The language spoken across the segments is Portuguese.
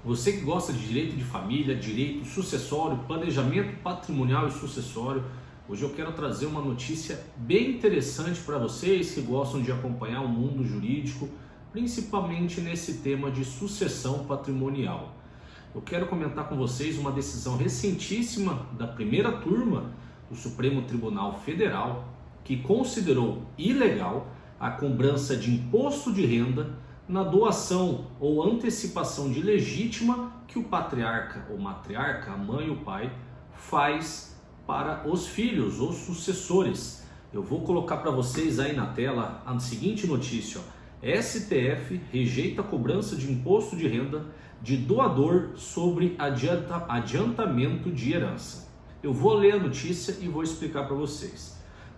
Você que gosta de direito de família, direito sucessório, planejamento patrimonial e sucessório, hoje eu quero trazer uma notícia bem interessante para vocês que gostam de acompanhar o mundo jurídico, principalmente nesse tema de sucessão patrimonial. Eu quero comentar com vocês uma decisão recentíssima da primeira turma do Supremo Tribunal Federal que considerou ilegal a cobrança de imposto de renda na doação ou antecipação de legítima que o patriarca ou matriarca, a mãe ou o pai, faz para os filhos ou sucessores. Eu vou colocar para vocês aí na tela a seguinte notícia: STF rejeita a cobrança de imposto de renda de doador sobre adiantamento de herança. Eu vou ler a notícia e vou explicar para vocês.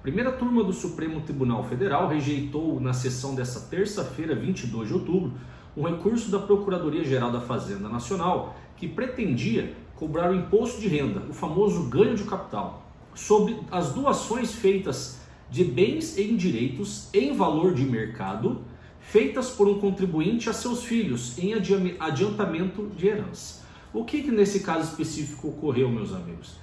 Primeira turma do Supremo Tribunal Federal rejeitou na sessão desta terça-feira, 22 de outubro, um recurso da Procuradoria-Geral da Fazenda Nacional que pretendia cobrar o imposto de renda, o famoso ganho de capital, sobre as doações feitas de bens e direitos em valor de mercado feitas por um contribuinte a seus filhos em adiantamento de herança. O que nesse caso específico ocorreu, meus amigos?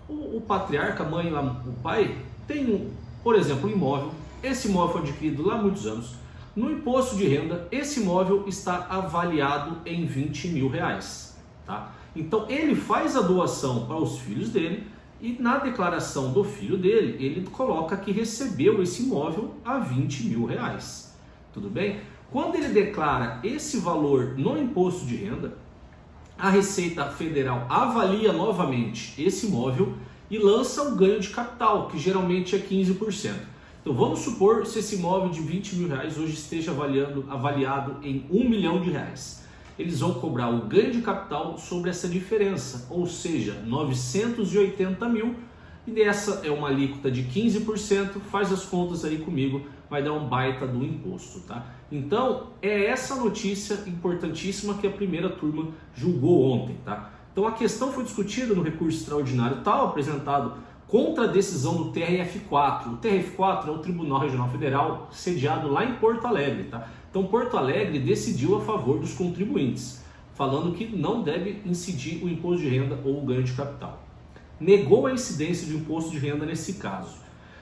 O patriarca, a mãe, o pai, tem, por exemplo, um imóvel. Esse imóvel foi adquirido lá há muitos anos. No imposto de renda, esse imóvel está avaliado em 20 mil reais. Tá? Então, ele faz a doação para os filhos dele e na declaração do filho dele, ele coloca que recebeu esse imóvel a 20 mil reais. Tudo bem? Quando ele declara esse valor no imposto de renda, a Receita Federal avalia novamente esse imóvel e lança o ganho de capital, que geralmente é 15%. Então vamos supor se esse imóvel de 20 mil reais hoje esteja avaliado em 1 milhão de reais. Eles vão cobrar o ganho de capital sobre essa diferença, ou seja, 980 mil, e essa é uma alíquota de 15%, faz as contas aí comigo, vai dar um baita do imposto, tá? Então, é essa notícia importantíssima que a primeira turma julgou ontem, tá? Então, a questão foi discutida no recurso extraordinário tal apresentado contra a decisão do TRF4. O TRF4 é o Tribunal Regional Federal sediado lá em Porto Alegre, tá? Então, Porto Alegre decidiu a favor dos contribuintes, falando que não deve incidir o imposto de renda ou o ganho de capital. Negou a incidência de imposto de renda nesse caso.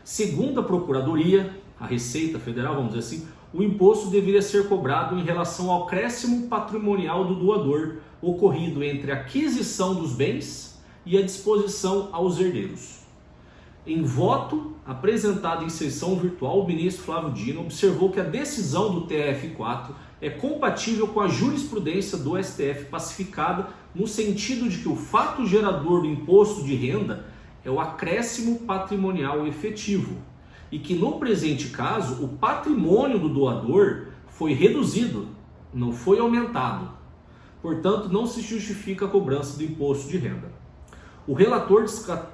Segundo a Procuradoria, a Receita Federal, vamos dizer assim, o imposto deveria ser cobrado em relação ao acréscimo patrimonial do doador ocorrido entre a aquisição dos bens e a disposição aos herdeiros. Em voto apresentado em sessão virtual, o ministro Flávio Dino observou que a decisão do TRF4 é compatível com a jurisprudência do STF pacificada no sentido de que o fato gerador do imposto de renda é o acréscimo patrimonial efetivo e que no presente caso o patrimônio do doador foi reduzido, não foi aumentado. Portanto, não se justifica a cobrança do imposto de renda. O relator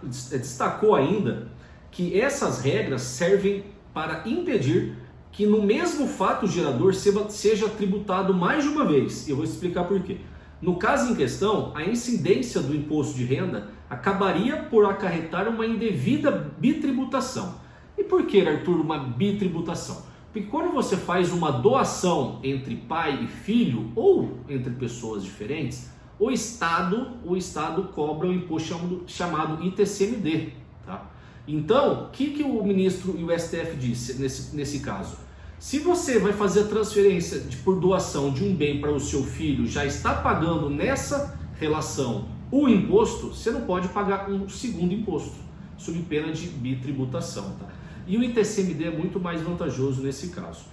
destacou ainda que essas regras servem para impedir que no mesmo fato gerador seja tributado mais de uma vez. Eu vou explicar por quê. No caso em questão, a incidência do imposto de renda acabaria por acarretar uma indevida bitributação. E por que, Arthur, uma bitributação? Porque quando você faz uma doação entre pai e filho ou entre pessoas diferentes, o Estado cobra o imposto chamado ITCMD. Tá? Então, o que o ministro e o STF disse nesse caso? Se você vai fazer a transferência por doação de um bem para o seu filho, já está pagando nessa relação o imposto, você não pode pagar um segundo imposto, sob pena de bitributação. Tá? E o ITCMD é muito mais vantajoso nesse caso.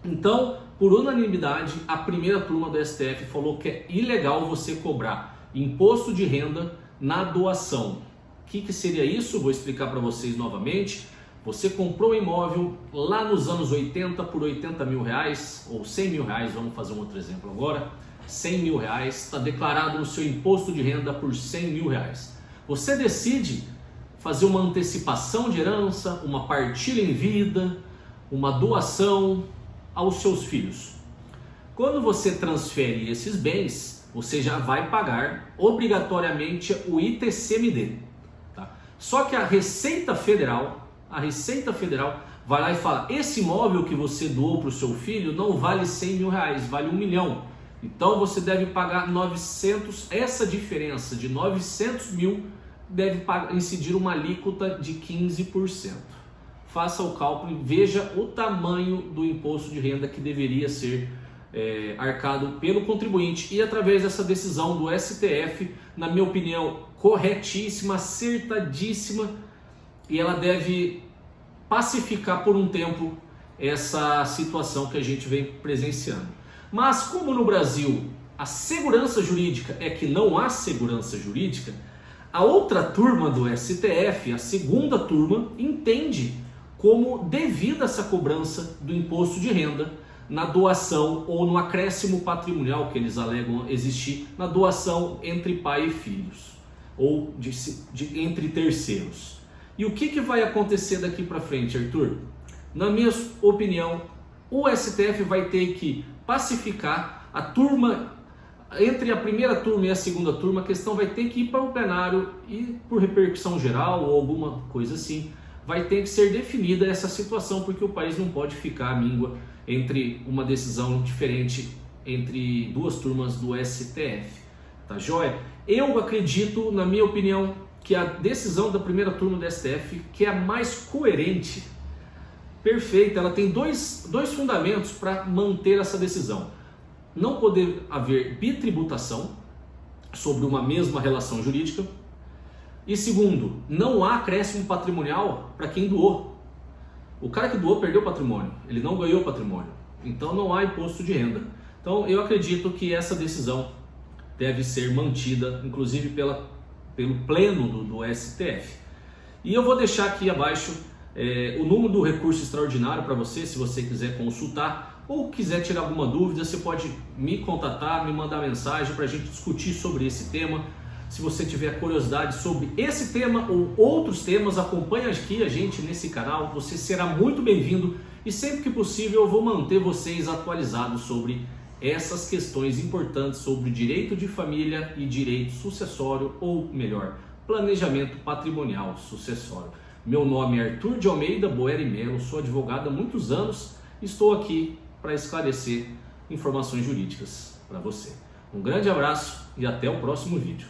Então, por unanimidade, a primeira turma do STF falou que é ilegal você cobrar imposto de renda na doação. O que seria isso? Vou explicar para vocês novamente. Você comprou um imóvel lá nos anos 80 por 80 mil reais, ou 100 mil reais, vamos fazer um outro exemplo agora. 100 mil reais, está declarado no seu imposto de renda por 100 mil reais. Você decide fazer uma antecipação de herança, uma partilha em vida, uma doação aos seus filhos. Quando você transfere esses bens, você já vai pagar obrigatoriamente o ITCMD. Tá? Só que a Receita Federal vai lá e fala: esse imóvel que você doou para o seu filho não vale 100 mil reais, vale 1 milhão. Então você deve pagar 900, essa diferença de 900 mil deve incidir uma alíquota de 15%. Faça o cálculo e veja o tamanho do imposto de renda que deveria ser arcado pelo contribuinte. E através dessa decisão do STF, na minha opinião, corretíssima, acertadíssima, e ela deve pacificar por um tempo essa situação que a gente vem presenciando. Mas como no Brasil a segurança jurídica é que não há segurança jurídica, a outra turma do STF, a segunda turma, entende como devida essa cobrança do imposto de renda na doação ou no acréscimo patrimonial que eles alegam existir na doação entre pai e filhos ou entre terceiros. E o que vai acontecer daqui para frente, Arthur? Na minha opinião, o STF vai ter que pacificar a turma, entre a primeira turma e a segunda turma, a questão vai ter que ir para o plenário e por repercussão geral ou alguma coisa assim, vai ter que ser definida essa situação, porque o país não pode ficar à míngua entre uma decisão diferente entre duas turmas do STF. Tá joia? Eu acredito, na minha opinião, que a decisão da primeira turma do STF, que é a mais coerente, perfeita, ela tem dois fundamentos para manter essa decisão. Não poder haver bitributação sobre uma mesma relação jurídica. E segundo, não há acréscimo patrimonial para quem doou. O cara que doou perdeu patrimônio, ele não ganhou patrimônio. Então não há imposto de renda. Então eu acredito que essa decisão deve ser mantida, inclusive pelo pleno do STF. E eu vou deixar aqui abaixo o número do recurso extraordinário para você, se você quiser consultar ou quiser tirar alguma dúvida, você pode me contatar, me mandar mensagem para a gente discutir sobre esse tema. Se você tiver curiosidade sobre esse tema ou outros temas, acompanhe aqui a gente nesse canal, você será muito bem-vindo e sempre que possível eu vou manter vocês atualizados sobre essas questões importantes sobre direito de família e direito sucessório, ou melhor, planejamento patrimonial sucessório. Meu nome é Arthur de Almeida Boeri Melo, sou advogado há muitos anos e estou aqui para esclarecer informações jurídicas para você. Um grande abraço e até o próximo vídeo.